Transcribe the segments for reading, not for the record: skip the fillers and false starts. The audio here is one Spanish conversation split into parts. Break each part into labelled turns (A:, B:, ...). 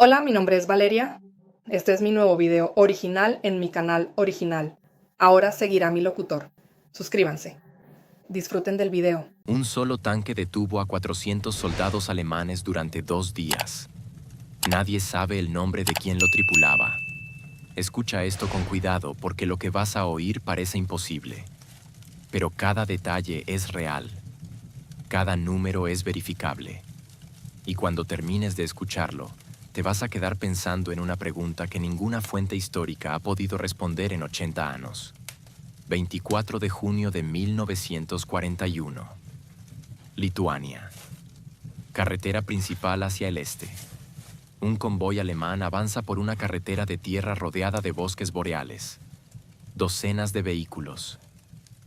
A: Hola, mi nombre es Valeria. Este es mi nuevo video original en mi canal original. Ahora seguirá mi locutor. Suscríbanse. Disfruten del video.
B: Un solo tanque detuvo a 400 soldados alemanes durante 2 días. Nadie sabe el nombre de quien lo tripulaba. Escucha esto con cuidado porque lo que vas a oír parece imposible. Pero cada detalle es real. Cada número es verificable. Y cuando termines de escucharlo, te vas a quedar pensando en una pregunta que ninguna fuente histórica ha podido responder en 80 años. 24 de junio de 1941. Lituania. Carretera principal hacia el este. Un convoy alemán avanza por una carretera de tierra rodeada de bosques boreales. Docenas de vehículos.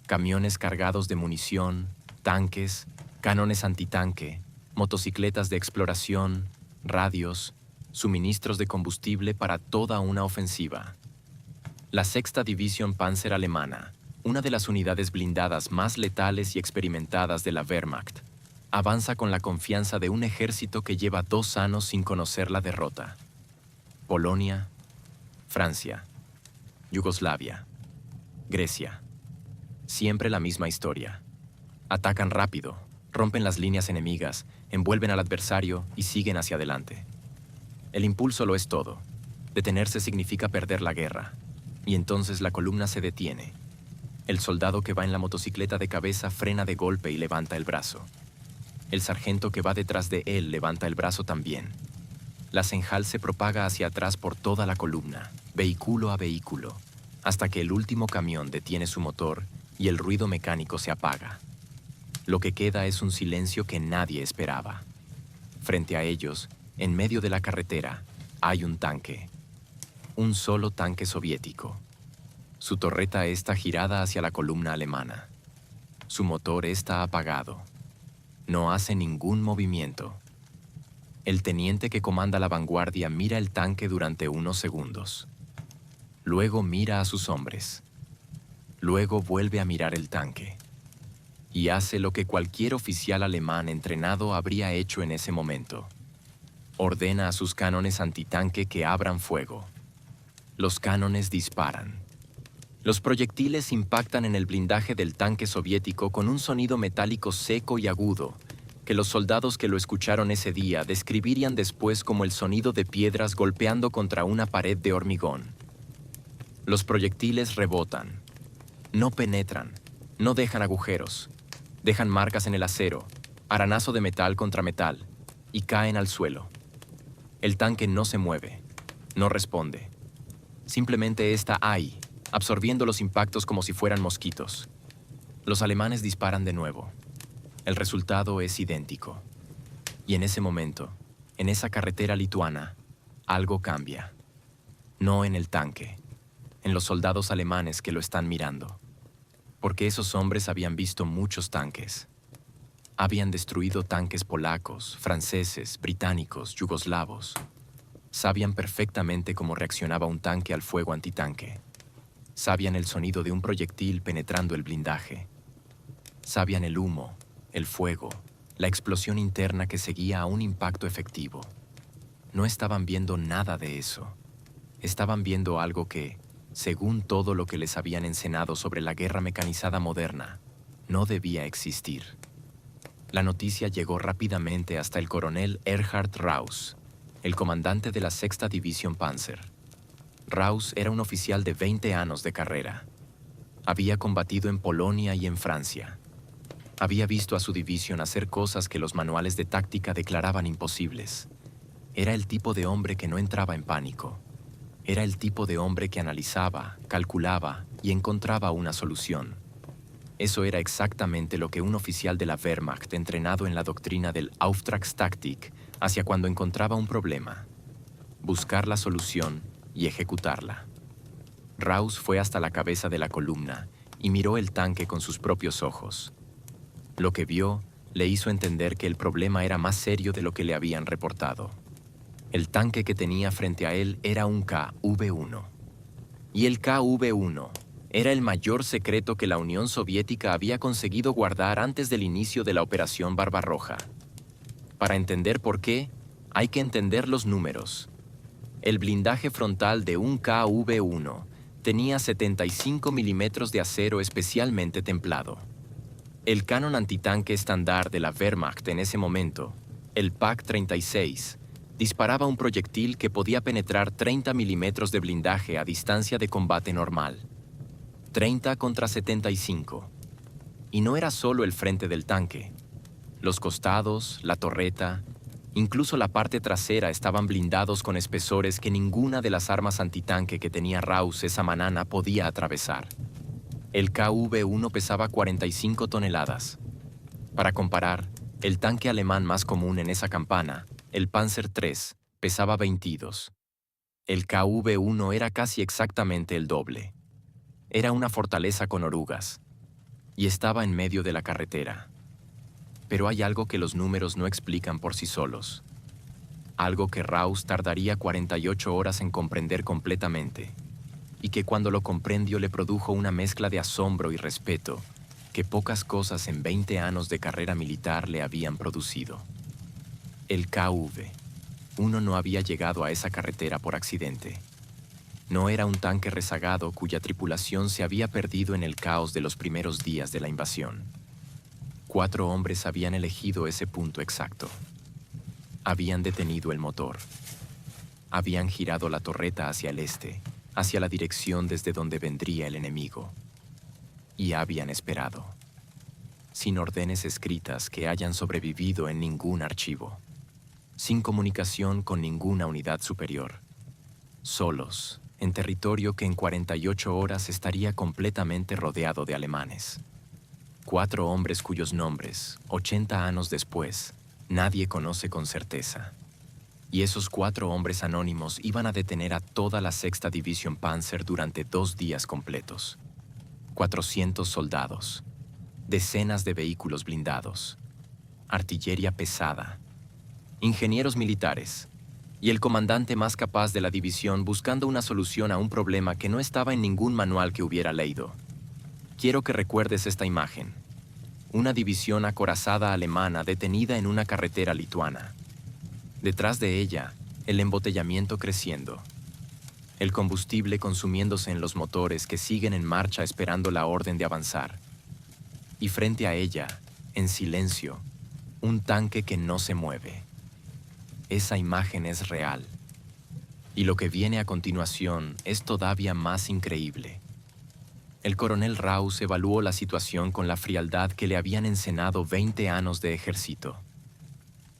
B: Camiones cargados de munición, tanques, canones antitanque, motocicletas de exploración, radios, suministros de combustible para toda una ofensiva. La Sexta División Panzer alemana, una de las unidades blindadas más letales y experimentadas de la Wehrmacht, avanza con la confianza de un ejército que lleva 2 años sin conocer la derrota. Polonia, Francia, Yugoslavia, Grecia. Siempre la misma historia. Atacan rápido, rompen las líneas enemigas, envuelven al adversario y siguen hacia adelante. El impulso lo es todo. Detenerse significa perder la guerra. Y entonces la columna se detiene. El soldado que va en la motocicleta de cabeza frena de golpe y levanta el brazo. El sargento que va detrás de él levanta el brazo también. La señal se propaga hacia atrás por toda la columna, vehículo a vehículo, hasta que el último camión detiene su motor y el ruido mecánico se apaga. Lo que queda es un silencio que nadie esperaba. Frente a ellos, en medio de la carretera, hay un tanque. Un solo tanque soviético. Su torreta está girada hacia la columna alemana. Su motor está apagado. No hace ningún movimiento. El teniente que comanda la vanguardia mira el tanque durante unos segundos. Luego mira a sus hombres. Luego vuelve a mirar el tanque. Y hace lo que cualquier oficial alemán entrenado habría hecho en ese momento. Ordena a sus cánones antitanque que abran fuego. Los cánones disparan. Los proyectiles impactan en el blindaje del tanque soviético con un sonido metálico seco y agudo, que los soldados que lo escucharon ese día describirían después como el sonido de piedras golpeando contra una pared de hormigón. Los proyectiles rebotan. No penetran, no dejan agujeros, dejan marcas en el acero, aranazo de metal contra metal, y caen al suelo. El tanque no se mueve, no responde. Simplemente está ahí, absorbiendo los impactos como si fueran mosquitos. Los alemanes disparan de nuevo. El resultado es idéntico. Y en ese momento, en esa carretera lituana, algo cambia. No en el tanque, en los soldados alemanes que lo están mirando. Porque esos hombres habían visto muchos tanques. Habían destruido tanques polacos, franceses, británicos, yugoslavos. Sabían perfectamente cómo reaccionaba un tanque al fuego antitanque. Sabían el sonido de un proyectil penetrando el blindaje. Sabían el humo, el fuego, la explosión interna que seguía a un impacto efectivo. No estaban viendo nada de eso. Estaban viendo algo que, según todo lo que les habían enseñado sobre la guerra mecanizada moderna, no debía existir. La noticia llegó rápidamente hasta el coronel Erhard Raus, el comandante de la Sexta División Panzer. Raus era un oficial de 20 años de carrera. Había combatido en Polonia y en Francia. Había visto a su división hacer cosas que los manuales de táctica declaraban imposibles. Era el tipo de hombre que no entraba en pánico. Era el tipo de hombre que analizaba, calculaba y encontraba una solución. Eso era exactamente lo que un oficial de la Wehrmacht entrenado en la doctrina del Auftragstaktik hacía cuando encontraba un problema. Buscar la solución y ejecutarla. Raus fue hasta la cabeza de la columna y miró el tanque con sus propios ojos. Lo que vio le hizo entender que el problema era más serio de lo que le habían reportado. El tanque que tenía frente a él era un KV-1. Y el KV-1 era el mayor secreto que la Unión Soviética había conseguido guardar antes del inicio de la Operación Barbarroja. Para entender por qué, hay que entender los números. El blindaje frontal de un KV-1 tenía 75 milímetros de acero especialmente templado. El canon antitanque estándar de la Wehrmacht en ese momento, el PaK-36, disparaba un proyectil que podía penetrar 30 milímetros de blindaje a distancia de combate normal. 30 contra 75. Y no era solo el frente del tanque. Los costados, la torreta, incluso la parte trasera estaban blindados con espesores que ninguna de las armas antitanque que tenía Raus esa mañana podía atravesar. El KV-1 pesaba 45 toneladas. Para comparar, el tanque alemán más común en esa campaña, el Panzer III, pesaba 22. El KV-1 era casi exactamente el doble. Era una fortaleza con orugas. Y estaba en medio de la carretera. Pero hay algo que los números no explican por sí solos. Algo que Raus tardaría 48 horas en comprender completamente. Y que cuando lo comprendió le produjo una mezcla de asombro y respeto que pocas cosas en 20 años de carrera militar le habían producido. El KV-1 no había llegado a esa carretera por accidente. No era un tanque rezagado cuya tripulación se había perdido en el caos de los primeros días de la invasión. 4 hombres habían elegido ese punto exacto. Habían detenido el motor. Habían girado la torreta hacia el este, hacia la dirección desde donde vendría el enemigo. Y habían esperado, sin órdenes escritas que hayan sobrevivido en ningún archivo, sin comunicación con ninguna unidad superior, solos, en territorio que en 48 horas estaría completamente rodeado de alemanes. 4 hombres cuyos nombres, 80 años después, nadie conoce con certeza. Y esos 4 hombres anónimos iban a detener a toda la 6ª División Panzer durante 2 días completos. 400 soldados, decenas de vehículos blindados, artillería pesada, ingenieros militares y el comandante más capaz de la división buscando una solución a un problema que no estaba en ningún manual que hubiera leído. Quiero que recuerdes esta imagen. Una división acorazada alemana detenida en una carretera lituana. Detrás de ella, el embotellamiento creciendo. El combustible consumiéndose en los motores que siguen en marcha esperando la orden de avanzar. Y frente a ella, en silencio, un tanque que no se mueve. Esa imagen es real. Y lo que viene a continuación es todavía más increíble. El coronel Raus evaluó la situación con la frialdad que le habían enseñado 20 años de ejército.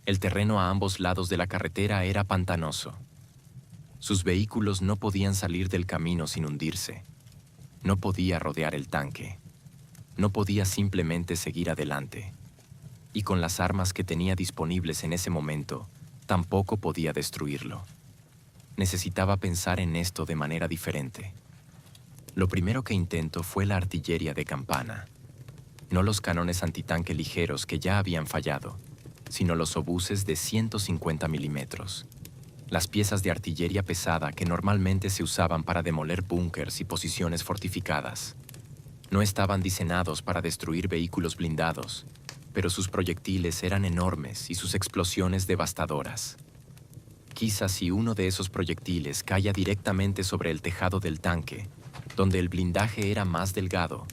B: El terreno a ambos lados de la carretera era pantanoso. Sus vehículos no podían salir del camino sin hundirse. No podía rodear el tanque. No podía simplemente seguir adelante. Y con las armas que tenía disponibles en ese momento, tampoco podía destruirlo. Necesitaba pensar en esto de manera diferente. Lo primero que intentó fue la artillería de campana. No los canones antitanque ligeros que ya habían fallado, sino los obuses de 150 milímetros. Las piezas de artillería pesada que normalmente se usaban para demoler búnkers y posiciones fortificadas. No estaban diseñados para destruir vehículos blindados, pero sus proyectiles eran enormes y sus explosiones devastadoras. Quizás si uno de esos proyectiles caía directamente sobre el tejado del tanque, donde el blindaje era más delgado,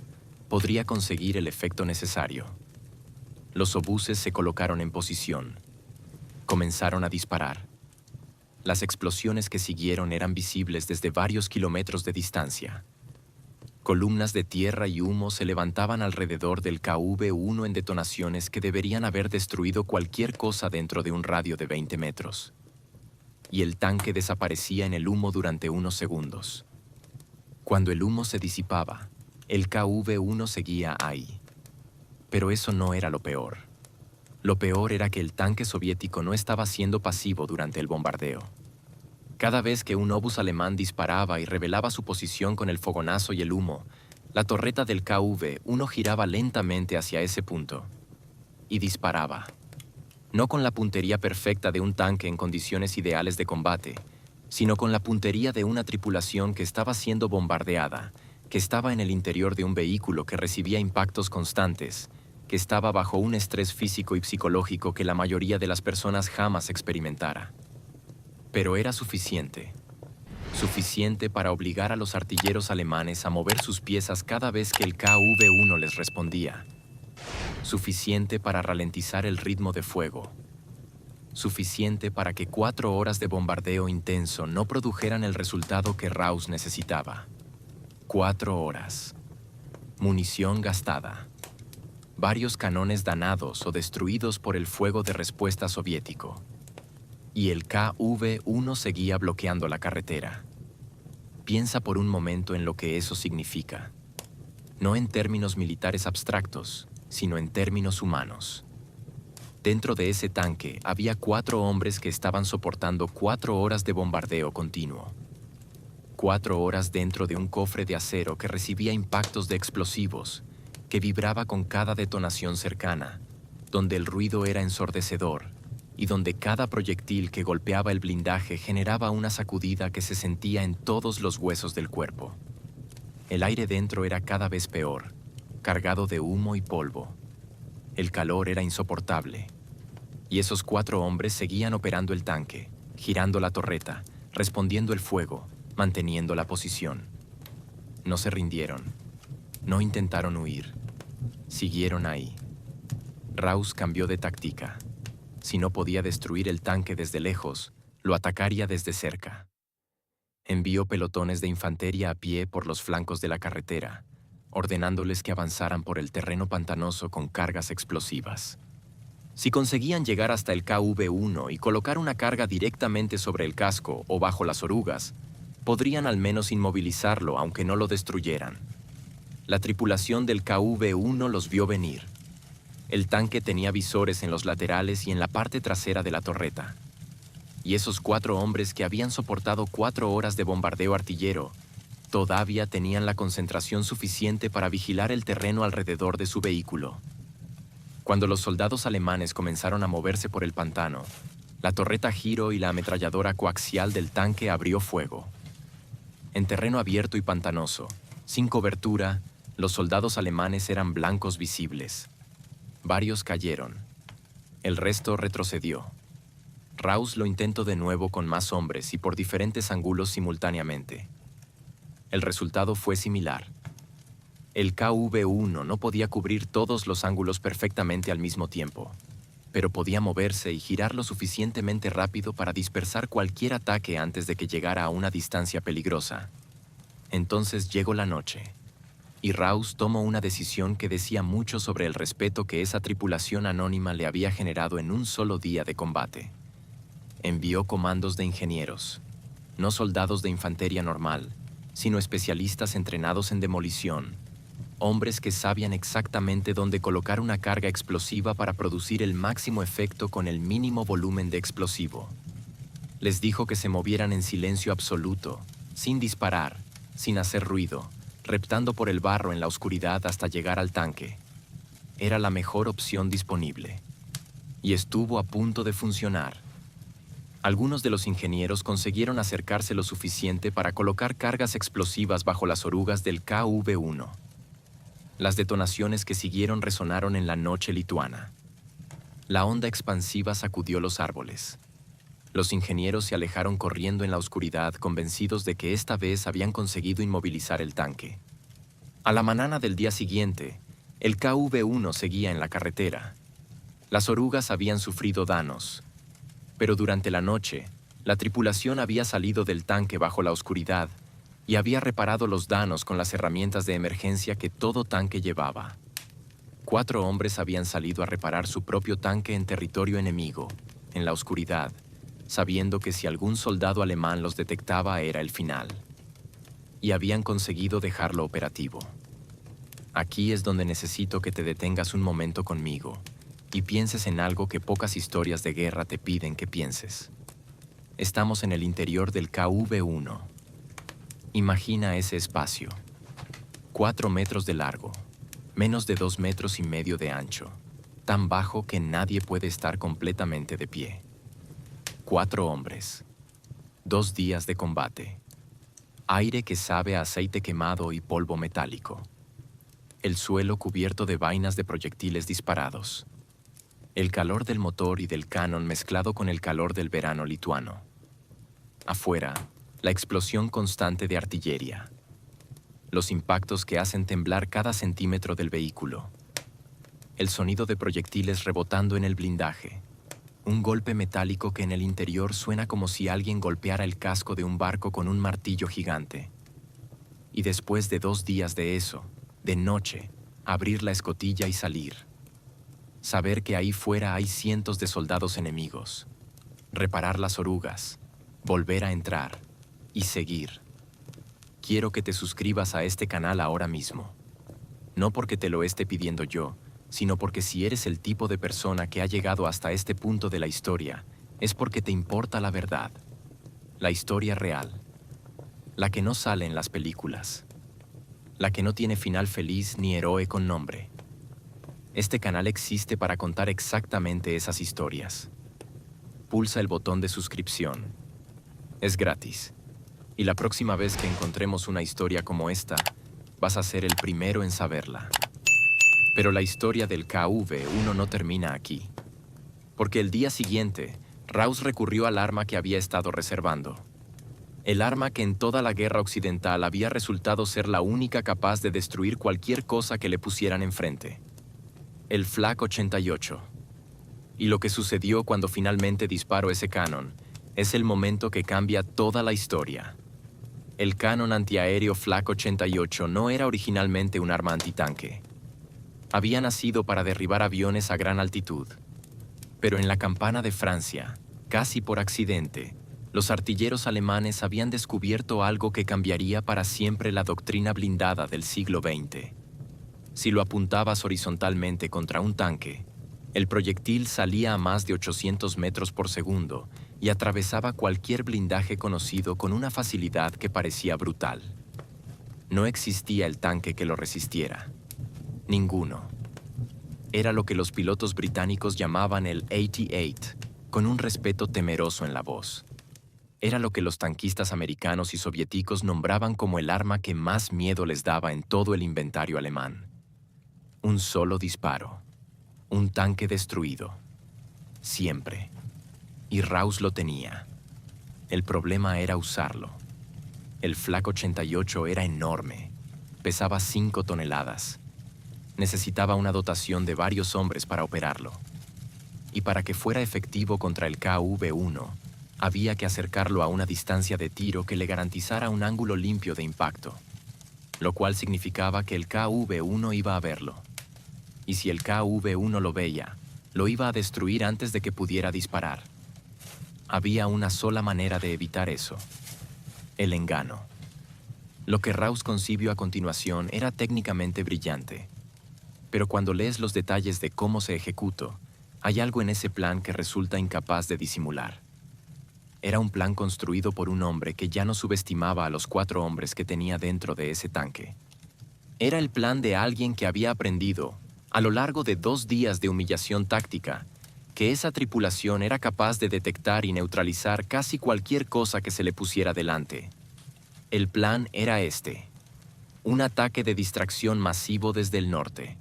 B: podría conseguir el efecto necesario. Los obuses se colocaron en posición. Comenzaron a disparar. Las explosiones que siguieron eran visibles desde varios kilómetros de distancia. Columnas de tierra y humo se levantaban alrededor del KV-1 en detonaciones que deberían haber destruido cualquier cosa dentro de un radio de 20 metros. Y el tanque desaparecía en el humo durante unos segundos. Cuando el humo se disipaba, el KV-1 seguía ahí. Pero eso no era lo peor. Lo peor era que el tanque soviético no estaba siendo pasivo durante el bombardeo. Cada vez que un obús alemán disparaba y revelaba su posición con el fogonazo y el humo, la torreta del KV-1 giraba lentamente hacia ese punto y disparaba. No con la puntería perfecta de un tanque en condiciones ideales de combate, sino con la puntería de una tripulación que estaba siendo bombardeada, que estaba en el interior de un vehículo que recibía impactos constantes, que estaba bajo un estrés físico y psicológico que la mayoría de las personas jamás experimentara. Pero era suficiente, suficiente para obligar a los artilleros alemanes a mover sus piezas cada vez que el KV-1 les respondía, suficiente para ralentizar el ritmo de fuego, suficiente para que 4 horas de bombardeo intenso no produjeran el resultado que Raus necesitaba. 4 horas. Munición gastada. Varios canones danados o destruidos por el fuego de respuesta soviético. Y el KV-1 seguía bloqueando la carretera. Piensa por un momento en lo que eso significa. No en términos militares abstractos, sino en términos humanos. Dentro de ese tanque había 4 hombres que estaban soportando 4 horas de bombardeo continuo. 4 horas dentro de un cofre de acero que recibía impactos de explosivos, que vibraba con cada detonación cercana, donde el ruido era ensordecedor y donde cada proyectil que golpeaba el blindaje generaba una sacudida que se sentía en todos los huesos del cuerpo. El aire dentro era cada vez peor, cargado de humo y polvo. El calor era insoportable. Y esos 4 hombres seguían operando el tanque, girando la torreta, respondiendo el fuego, manteniendo la posición. No se rindieron. No intentaron huir. Siguieron ahí. Raus cambió de táctica. Si no podía destruir el tanque desde lejos, lo atacaría desde cerca. Envió pelotones de infantería a pie por los flancos de la carretera, ordenándoles que avanzaran por el terreno pantanoso con cargas explosivas. Si conseguían llegar hasta el KV-1 y colocar una carga directamente sobre el casco o bajo las orugas, podrían al menos inmovilizarlo aunque no lo destruyeran. La tripulación del KV-1 los vio venir. El tanque tenía visores en los laterales y en la parte trasera de la torreta. Y esos 4 hombres que habían soportado 4 horas de bombardeo artillero todavía tenían la concentración suficiente para vigilar el terreno alrededor de su vehículo. Cuando los soldados alemanes comenzaron a moverse por el pantano, la torreta giro y la ametralladora coaxial del tanque abrió fuego. En terreno abierto y pantanoso, sin cobertura, los soldados alemanes eran blancos visibles. Varios cayeron. El resto retrocedió. Raus lo intentó de nuevo con más hombres y por diferentes ángulos simultáneamente. El resultado fue similar. El KV-1 no podía cubrir todos los ángulos perfectamente al mismo tiempo, pero podía moverse y girar lo suficientemente rápido para dispersar cualquier ataque antes de que llegara a una distancia peligrosa. Entonces llegó la noche, y Raus tomó una decisión que decía mucho sobre el respeto que esa tripulación anónima le había generado en un solo día de combate. Envió comandos de ingenieros, no soldados de infantería normal, sino especialistas entrenados en demolición, hombres que sabían exactamente dónde colocar una carga explosiva para producir el máximo efecto con el mínimo volumen de explosivo. Les dijo que se movieran en silencio absoluto, sin disparar, sin hacer ruido, reptando por el barro en la oscuridad hasta llegar al tanque. Era la mejor opción disponible. Y estuvo a punto de funcionar. Algunos de los ingenieros consiguieron acercarse lo suficiente para colocar cargas explosivas bajo las orugas del KV-1. Las detonaciones que siguieron resonaron en la noche lituana. La onda expansiva sacudió los árboles. Los ingenieros se alejaron corriendo en la oscuridad, convencidos de que esta vez habían conseguido inmovilizar el tanque. A la mañana del día siguiente, el KV-1 seguía en la carretera. Las orugas habían sufrido daños, pero durante la noche, la tripulación había salido del tanque bajo la oscuridad y había reparado los daños con las herramientas de emergencia que todo tanque llevaba. 4 hombres habían salido a reparar su propio tanque en territorio enemigo, en la oscuridad, sabiendo que si algún soldado alemán los detectaba era el final. Y habían conseguido dejarlo operativo. Aquí es donde necesito que te detengas un momento conmigo y pienses en algo que pocas historias de guerra te piden que pienses. Estamos en el interior del KV-1. Imagina ese espacio. 4 metros de largo, menos de 2,5 metros de ancho, tan bajo que nadie puede estar completamente de pie. 4 hombres. 2 días de combate. Aire que sabe a aceite quemado y polvo metálico. El suelo cubierto de vainas de proyectiles disparados. El calor del motor y del cañón mezclado con el calor del verano lituano. Afuera, La explosión constante de artillería. Los impactos que hacen temblar cada centímetro del vehículo. El sonido de proyectiles rebotando en el blindaje. Un golpe metálico que en el interior suena como si alguien golpeara el casco de un barco con un martillo gigante. Y después de 2 días de eso, de noche, abrir la escotilla y salir. Saber que ahí fuera hay cientos de soldados enemigos. Reparar las orugas, volver a entrar y seguir. Quiero que te suscribas a este canal ahora mismo. No porque te lo esté pidiendo yo, sino porque si eres el tipo de persona que ha llegado hasta este punto de la historia, es porque te importa la verdad, la historia real, la que no sale en las películas, la que no tiene final feliz ni héroe con nombre. Este canal existe para contar exactamente esas historias. Pulsa el botón de suscripción. Es gratis. Y la próxima vez que encontremos una historia como esta, vas a ser el primero en saberla. Pero la historia del KV-1 no termina aquí. Porque el día siguiente, Raus recurrió al arma que había estado reservando. El arma que en toda la guerra occidental había resultado ser la única capaz de destruir cualquier cosa que le pusieran enfrente. El Flak 88. Y lo que sucedió cuando finalmente disparó ese canon es el momento que cambia toda la historia. El canon antiaéreo Flak 88 no era originalmente un arma antitanque. Había nacido para derribar aviones a gran altitud. Pero en la campana de Francia, casi por accidente, los artilleros alemanes habían descubierto algo que cambiaría para siempre la doctrina blindada del siglo XX. Si lo apuntabas horizontalmente contra un tanque, el proyectil salía a más de 800 metros por segundo y atravesaba cualquier blindaje conocido con una facilidad que parecía brutal. No existía el tanque que lo resistiera. Ninguno. Era lo que los pilotos británicos llamaban el 88, con un respeto temeroso en la voz. Era lo que los tanquistas americanos y soviéticos nombraban como el arma que más miedo les daba en todo el inventario alemán. Un solo disparo. Un tanque destruido. Siempre. Y Raus lo tenía. El problema era usarlo. El Flak 88 era enorme. Pesaba 5 toneladas. Necesitaba una dotación de varios hombres para operarlo. Y para que fuera efectivo contra el KV-1, había que acercarlo a una distancia de tiro que le garantizara un ángulo limpio de impacto, lo cual significaba que el KV-1 iba a verlo. Y si el KV-1 lo veía, lo iba a destruir antes de que pudiera disparar. Había una sola manera de evitar eso: el engano. Lo que Raus concibió a continuación era técnicamente brillante. Pero cuando lees los detalles de cómo se ejecutó, hay algo en ese plan que resulta incapaz de disimular. Era un plan construido por un hombre que ya no subestimaba a los 4 hombres que tenía dentro de ese tanque. Era el plan de alguien que había aprendido, a lo largo de 2 días de humillación táctica, que esa tripulación era capaz de detectar y neutralizar casi cualquier cosa que se le pusiera delante. El plan era este: un ataque de distracción masivo desde el norte.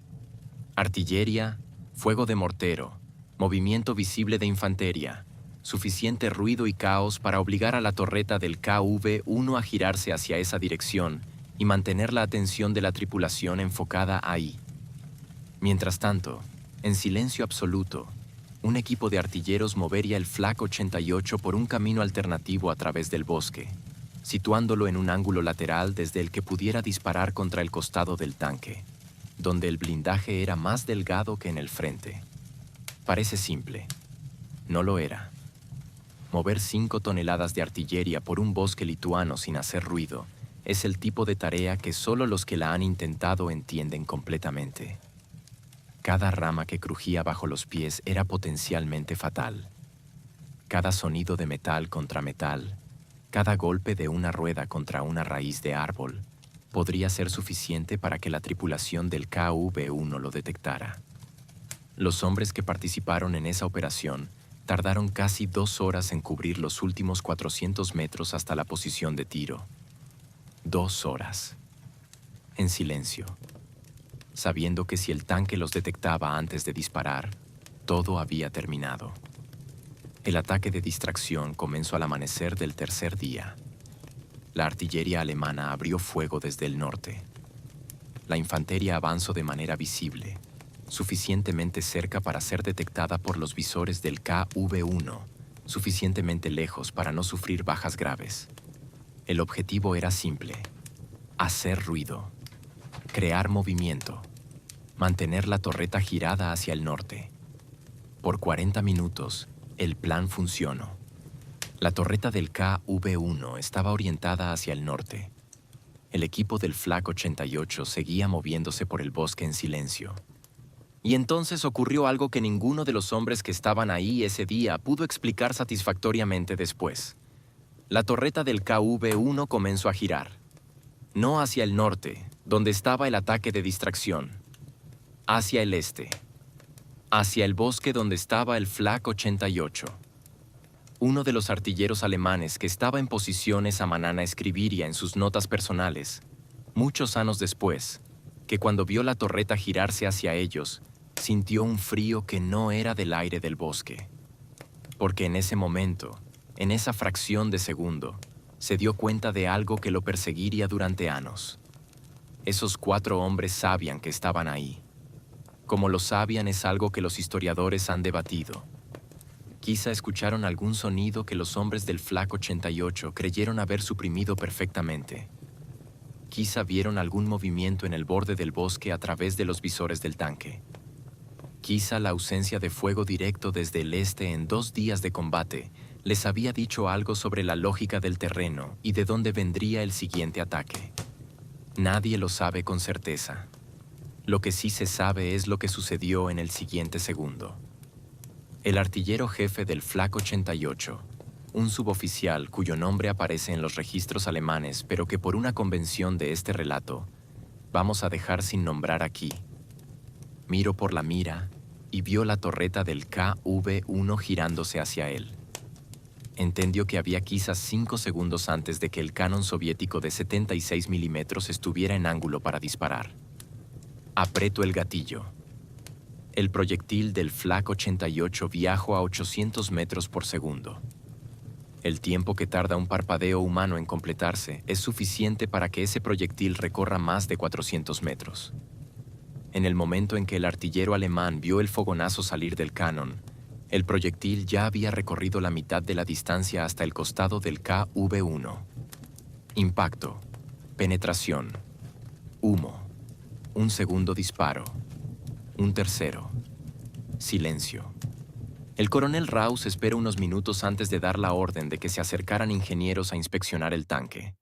B: Artillería, fuego de mortero, movimiento visible de infantería, suficiente ruido y caos para obligar a la torreta del KV-1 a girarse hacia esa dirección y mantener la atención de la tripulación enfocada ahí. Mientras tanto, en silencio absoluto, un equipo de artilleros movería el Flak 88 por un camino alternativo a través del bosque, situándolo en un ángulo lateral desde el que pudiera disparar contra el costado del tanque, donde el blindaje era más delgado que en el frente. Parece simple. No lo era. Mover 5 toneladas de artillería por un bosque lituano sin hacer ruido es el tipo de tarea que solo los que la han intentado entienden completamente. Cada rama que crujía bajo los pies era potencialmente fatal. Cada sonido de metal contra metal, cada golpe de una rueda contra una raíz de árbol, podría ser suficiente para que la tripulación del KV-1 lo detectara. Los hombres que participaron en esa operación tardaron casi 2 horas en cubrir los últimos 400 metros hasta la posición de tiro. 2 horas. En silencio, sabiendo que si el tanque los detectaba antes de disparar, todo había terminado. El ataque de distracción comenzó al amanecer del tercer día. La artillería alemana abrió fuego desde el norte. La infantería avanzó de manera visible, suficientemente cerca para ser detectada por los visores del KV-1, suficientemente lejos para no sufrir bajas graves. El objetivo era simple: hacer ruido, crear movimiento, mantener la torreta girada hacia el norte. Por 40 minutos, el plan funcionó. La torreta del KV-1 estaba orientada hacia el norte. El equipo del Flak 88 seguía moviéndose por el bosque en silencio. Y entonces ocurrió algo que ninguno de los hombres que estaban ahí ese día pudo explicar satisfactoriamente después. La torreta del KV-1 comenzó a girar. No hacia el norte, donde estaba el ataque de distracción. Hacia el este. Hacia el bosque donde estaba el Flak 88. Uno de los artilleros alemanes que estaba en posición esa mañana escribiría en sus notas personales, muchos años después, que cuando vio la torreta girarse hacia ellos, sintió un frío que no era del aire del bosque. Porque en ese momento, en esa fracción de segundo, se dio cuenta de algo que lo perseguiría durante años. Esos 4 hombres sabían que estaban ahí. Como lo sabían es algo que los historiadores han debatido. Quizá escucharon algún sonido que los hombres del Flak 88 creyeron haber suprimido perfectamente. Quizá vieron algún movimiento en el borde del bosque a través de los visores del tanque. Quizá la ausencia de fuego directo desde el este en 2 días de combate les había dicho algo sobre la lógica del terreno y de dónde vendría el siguiente ataque. Nadie lo sabe con certeza. Lo que sí se sabe es lo que sucedió en el siguiente segundo. El artillero jefe del Flak 88, un suboficial cuyo nombre aparece en los registros alemanes, pero que por una convención de este relato, vamos a dejar sin nombrar aquí, miró por la mira y vio la torreta del KV-1 girándose hacia él. Entendió que había quizás 5 segundos antes de que el cañón soviético de 76 milímetros estuviera en ángulo para disparar. Apretó el gatillo. El proyectil del Flak 88 viajó a 800 metros por segundo. El tiempo que tarda un parpadeo humano en completarse es suficiente para que ese proyectil recorra más de 400 metros. En el momento en que el artillero alemán vio el fogonazo salir del cañón, el proyectil ya había recorrido la mitad de la distancia hasta el costado del KV-1. Impacto, penetración, humo, un segundo disparo, un tercero, silencio. El coronel Raus espera unos minutos antes de dar la orden de que se acercaran ingenieros a inspeccionar el tanque.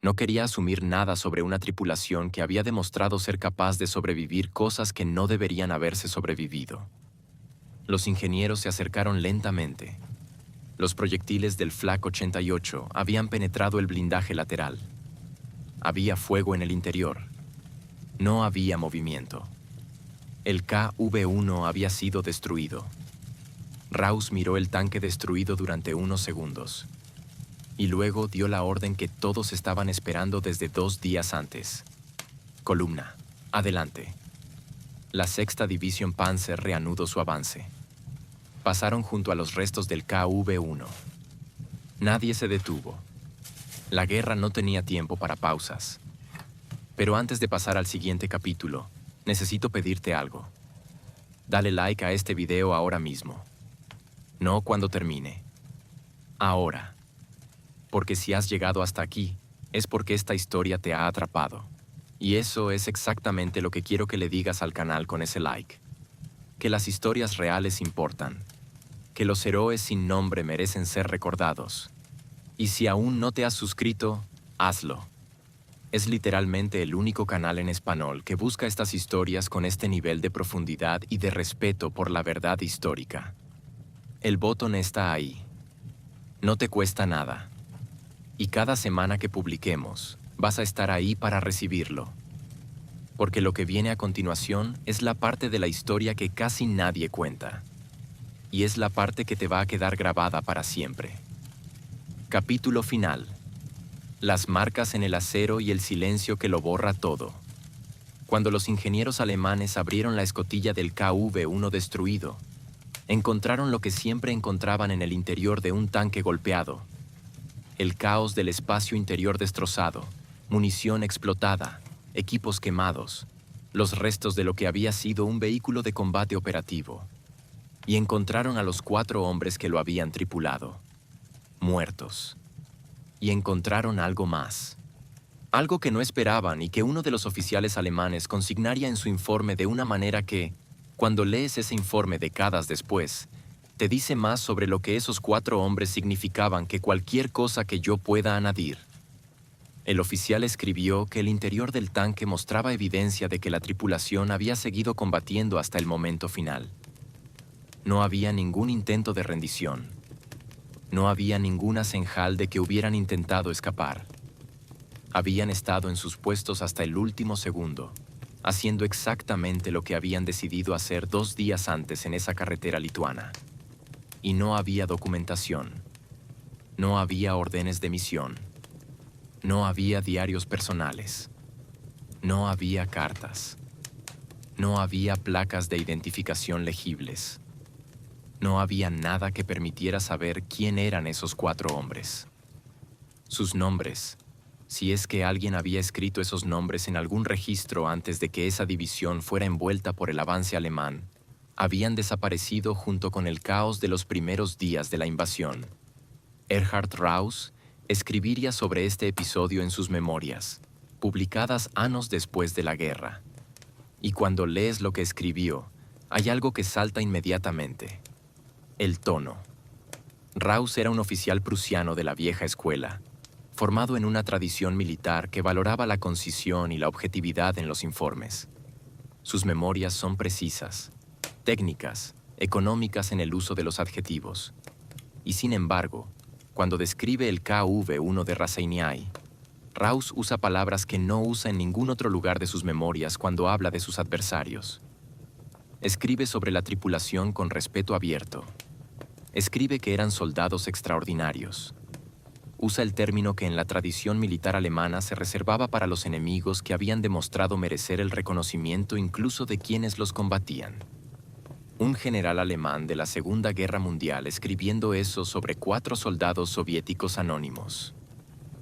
B: No quería asumir nada sobre una tripulación que había demostrado ser capaz de sobrevivir cosas que no deberían haberse sobrevivido. Los ingenieros se acercaron lentamente. Los proyectiles del Flak 88 habían penetrado el blindaje lateral. Había fuego en el interior. No había movimiento. El KV-1 había sido destruido. Raus miró el tanque destruido durante unos segundos. Y luego dio la orden que todos estaban esperando desde 2 días antes. Columna, adelante. La 6ª División Panzer reanudó su avance. Pasaron junto a los restos del KV-1. Nadie se detuvo. La guerra no tenía tiempo para pausas. Pero antes de pasar al siguiente capítulo, necesito pedirte algo. Dale like a este video ahora mismo. No cuando termine. Ahora. Porque si has llegado hasta aquí, es porque esta historia te ha atrapado. Y eso es exactamente lo que quiero que le digas al canal con ese like. Que las historias reales importan. Que los héroes sin nombre merecen ser recordados. Y si aún no te has suscrito, hazlo. Es literalmente el único canal en español que busca estas historias con este nivel de profundidad y de respeto por la verdad histórica. El botón está ahí. No te cuesta nada. Y cada semana que publiquemos, vas a estar ahí para recibirlo. Porque lo que viene a continuación es la parte de la historia que casi nadie cuenta. Y es la parte que te va a quedar grabada para siempre. Capítulo final. Las marcas en el acero y el silencio que lo borra todo. Cuando los ingenieros alemanes abrieron la escotilla del KV-1 destruido, encontraron lo que siempre encontraban en el interior de un tanque golpeado. el caos del espacio interior destrozado, munición explotada, equipos quemados, los restos de lo que había sido un vehículo de combate operativo. Y encontraron a los 4 hombres que lo habían tripulado, muertos. Y encontraron algo más. Algo que no esperaban y que uno de los oficiales alemanes consignaría en su informe de una manera que, cuando lees ese informe décadas después, te dice más sobre lo que esos 4 hombres significaban que cualquier cosa que yo pueda añadir. El oficial escribió que el interior del tanque mostraba evidencia de que la tripulación había seguido combatiendo hasta el momento final. No había ningún intento de rendición. No había ninguna señal de que hubieran intentado escapar. Habían estado en sus puestos hasta el último segundo, haciendo exactamente lo que habían decidido hacer 2 días antes en esa carretera lituana. Y no había documentación. No había órdenes de misión. No había diarios personales. No había cartas. No había placas de identificación legibles. No había nada que permitiera saber quién eran esos 4 hombres. Sus nombres, si es que alguien había escrito esos nombres en algún registro antes de que esa división fuera envuelta por el avance alemán, habían desaparecido junto con el caos de los primeros días de la invasión. Erhard Raus escribiría sobre este episodio en sus memorias, publicadas años después de la guerra. Y cuando lees lo que escribió, hay algo que salta inmediatamente: el tono. Raus era un oficial prusiano de la vieja escuela, formado en una tradición militar que valoraba la concisión y la objetividad en los informes. Sus memorias son precisas, técnicas, económicas en el uso de los adjetivos. Y sin embargo, cuando describe el KV-1 de Raseiniai, Raus usa palabras que no usa en ningún otro lugar de sus memorias cuando habla de sus adversarios. Escribe sobre la tripulación con respeto abierto. Escribe que eran soldados extraordinarios. Usa el término que en la tradición militar alemana se reservaba para los enemigos que habían demostrado merecer el reconocimiento incluso de quienes los combatían. Un general alemán de la Segunda Guerra Mundial escribiendo eso sobre 4 soldados soviéticos anónimos.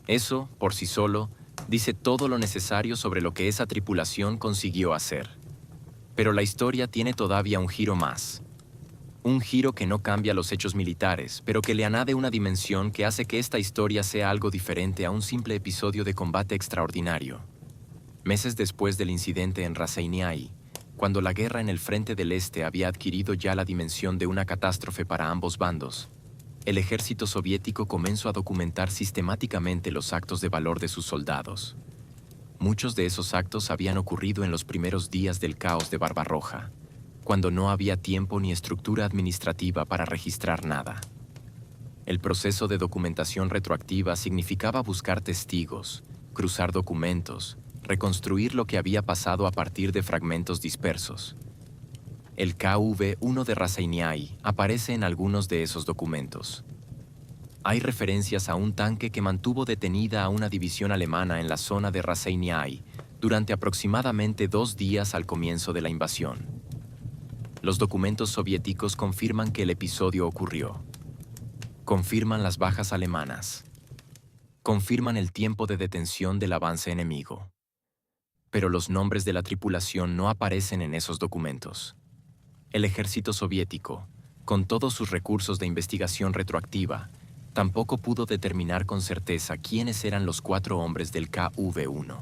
B: Eso, por sí solo, dice todo lo necesario sobre lo que esa tripulación consiguió hacer. Pero la historia tiene todavía un giro más. Un giro que no cambia los hechos militares, pero que le añade una dimensión que hace que esta historia sea algo diferente a un simple episodio de combate extraordinario. Meses después del incidente en Raseiniai, cuando la guerra en el frente del este había adquirido ya la dimensión de una catástrofe para ambos bandos, el ejército soviético comenzó a documentar sistemáticamente los actos de valor de sus soldados. Muchos de esos actos habían ocurrido en los primeros días del caos de Barbarroja, cuando no había tiempo ni estructura administrativa para registrar nada. El proceso de documentación retroactiva significaba buscar testigos, cruzar documentos, reconstruir lo que había pasado a partir de fragmentos dispersos. El KV-1 de Raseiniai aparece en algunos de esos documentos. Hay referencias a un tanque que mantuvo detenida a una división alemana en la zona de Raseiniai durante aproximadamente 2 días al comienzo de la invasión. Los documentos soviéticos confirman que el episodio ocurrió. Confirman las bajas alemanas. Confirman el tiempo de detención del avance enemigo. Pero los nombres de la tripulación no aparecen en esos documentos. El ejército soviético, con todos sus recursos de investigación retroactiva, tampoco pudo determinar con certeza quiénes eran los 4 hombres del KV-1.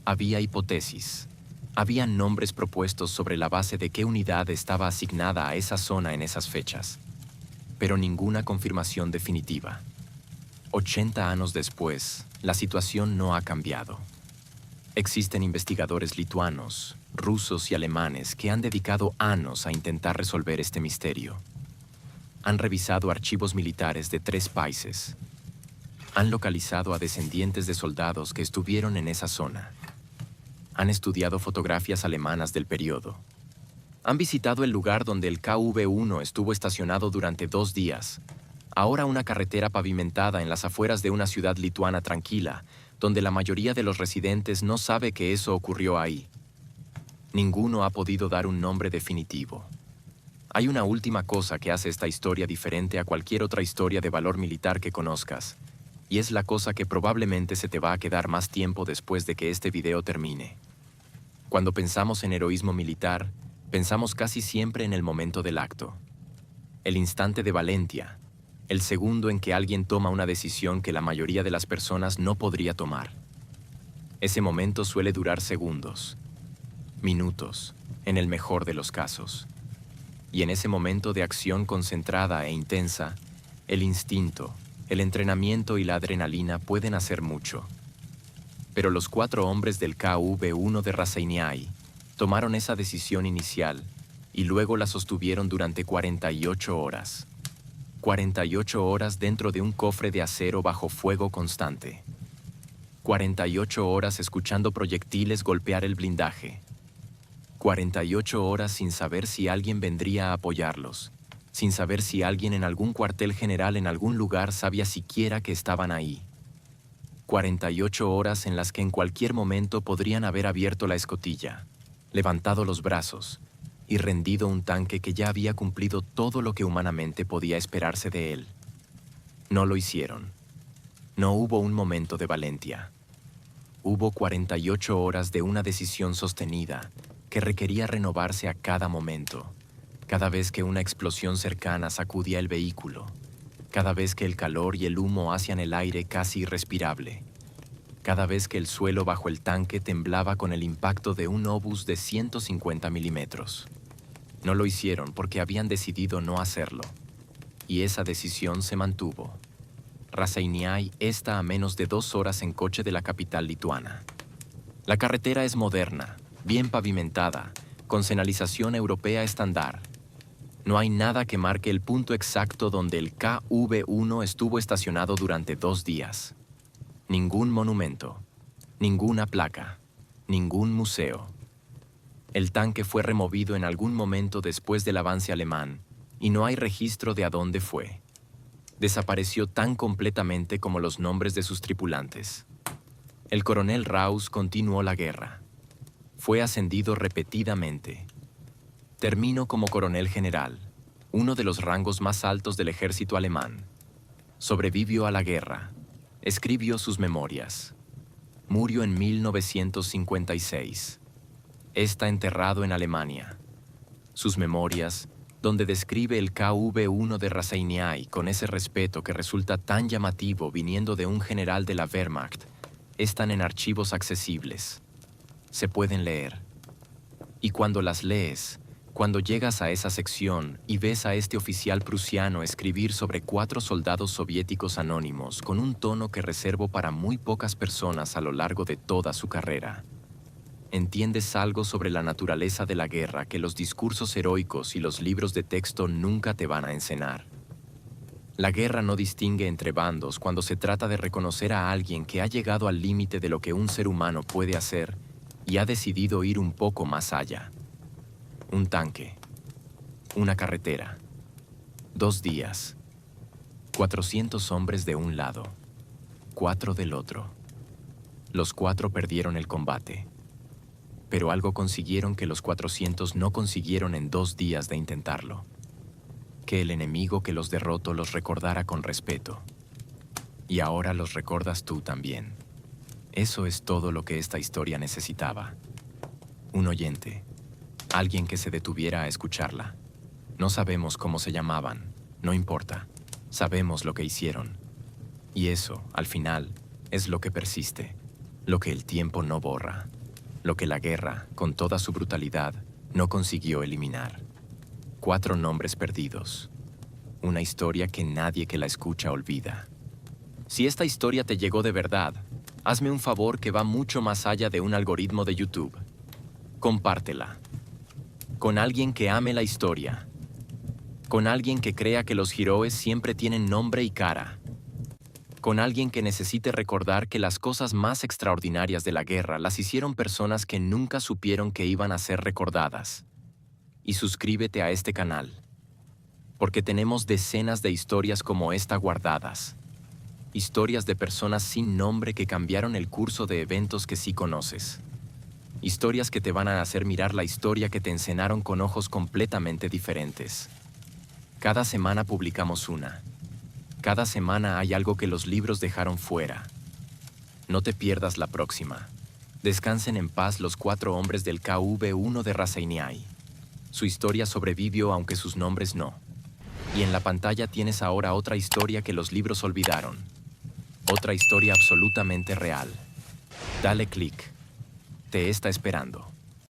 B: Había hipótesis. Había nombres propuestos sobre la base de qué unidad estaba asignada a esa zona en esas fechas, pero ninguna confirmación definitiva. 80 años después, la situación no ha cambiado. Existen investigadores lituanos, rusos y alemanes que han dedicado años a intentar resolver este misterio. Han revisado archivos militares de 3 países. Han localizado a descendientes de soldados que estuvieron en esa zona. Han estudiado fotografías alemanas del periodo. Han visitado el lugar donde el KV-1 estuvo estacionado durante 2 días, ahora una carretera pavimentada en las afueras de una ciudad lituana tranquila, donde la mayoría de los residentes no sabe que eso ocurrió ahí. Ninguno ha podido dar un nombre definitivo. Hay una última cosa que hace esta historia diferente a cualquier otra historia de valor militar que conozcas, Y es la cosa que probablemente se te va a quedar más tiempo después de que este video termine. Cuando pensamos en heroísmo militar, pensamos casi siempre en el momento del acto. El instante de valentía, el segundo en que alguien toma una decisión que la mayoría de las personas no podría tomar. Ese momento suele durar segundos, minutos, en el mejor de los casos. Y en ese momento de acción concentrada e intensa, el instinto, el entrenamiento y la adrenalina pueden hacer mucho. Pero los 4 hombres del KV-1 de Ras Al-Ain tomaron esa decisión inicial y luego la sostuvieron durante 48 horas. 48 horas dentro de un cofre de acero bajo fuego constante. 48 horas escuchando proyectiles golpear el blindaje. 48 horas sin saber si alguien vendría a apoyarlos, sin saber si alguien en algún cuartel general en algún lugar sabía siquiera que estaban ahí. 48 horas en las que en cualquier momento podrían haber abierto la escotilla, levantado los brazos y rendido un tanque que ya había cumplido todo lo que humanamente podía esperarse de él. No lo hicieron. No hubo un momento de valentía. Hubo 48 horas de una decisión sostenida que requería renovarse a cada momento, cada vez que una explosión cercana sacudía el vehículo, cada vez que el calor y el humo hacían el aire casi irrespirable, cada vez que el suelo bajo el tanque temblaba con el impacto de un obús de 150 milímetros. No lo hicieron porque habían decidido no hacerlo, y esa decisión se mantuvo. Ras Al-Ain está a menos de 2 horas en coche de la capital lituana. La carretera es moderna, bien pavimentada, con señalización europea estándar. No hay nada que marque el punto exacto donde el KV-1 estuvo estacionado durante 2 días. Ningún monumento, ninguna placa, ningún museo. El tanque fue removido en algún momento después del avance alemán y no hay registro de a dónde fue. Desapareció tan completamente como los nombres de sus tripulantes. El coronel Raus continuó la guerra. Fue ascendido repetidamente. Terminó como coronel general, uno de los rangos más altos del ejército alemán. Sobrevivió a la guerra. Escribió sus memorias. Murió en 1956. Está enterrado en Alemania. Sus memorias, donde describe el KV-1 de Ras Al-Ain con ese respeto que resulta tan llamativo viniendo de un general de la Wehrmacht, están en archivos accesibles. Se pueden leer. Y cuando las lees, cuando llegas a esa sección y ves a este oficial prusiano escribir sobre 4 soldados soviéticos anónimos con un tono que reservo para muy pocas personas a lo largo de toda su carrera, entiendes algo sobre la naturaleza de la guerra que los discursos heroicos y los libros de texto nunca te van a enseñar. La guerra no distingue entre bandos cuando se trata de reconocer a alguien que ha llegado al límite de lo que un ser humano puede hacer y ha decidido ir un poco más allá. Un tanque, una carretera, 2 días, 400 hombres de un lado, 4 del otro. Los 4 perdieron el combate, pero algo consiguieron que los 400 no consiguieron en 2 días de intentarlo. Que el enemigo que los derrotó los recordara con respeto. Y ahora los recordas tú también. Eso es todo lo que esta historia necesitaba. Un oyente. Alguien que se detuviera a escucharla. No sabemos cómo se llamaban, no importa. Sabemos lo que hicieron. Y eso, al final, es lo que persiste, lo que el tiempo no borra, lo que la guerra, con toda su brutalidad, no consiguió eliminar. 4 nombres perdidos. Una historia que nadie que la escucha olvida. Si esta historia te llegó de verdad, hazme un favor que va mucho más allá de un algoritmo de YouTube. Compártela. Con alguien que ame la historia. Con alguien que crea que los héroes siempre tienen nombre y cara. Con alguien que necesite recordar que las cosas más extraordinarias de la guerra las hicieron personas que nunca supieron que iban a ser recordadas. Y suscríbete a este canal, porque tenemos decenas de historias como esta guardadas. Historias de personas sin nombre que cambiaron el curso de eventos que sí conoces. Historias que te van a hacer mirar la historia que te enseñaron con ojos completamente diferentes. Cada semana publicamos una. Cada semana hay algo que los libros dejaron fuera. No te pierdas la próxima. Descansen en paz los 4 hombres del KV-1 de Raseiniai. Su historia sobrevivió aunque sus nombres no. Y en la pantalla tienes ahora otra historia que los libros olvidaron. Otra historia absolutamente real. Dale clic. Te está esperando.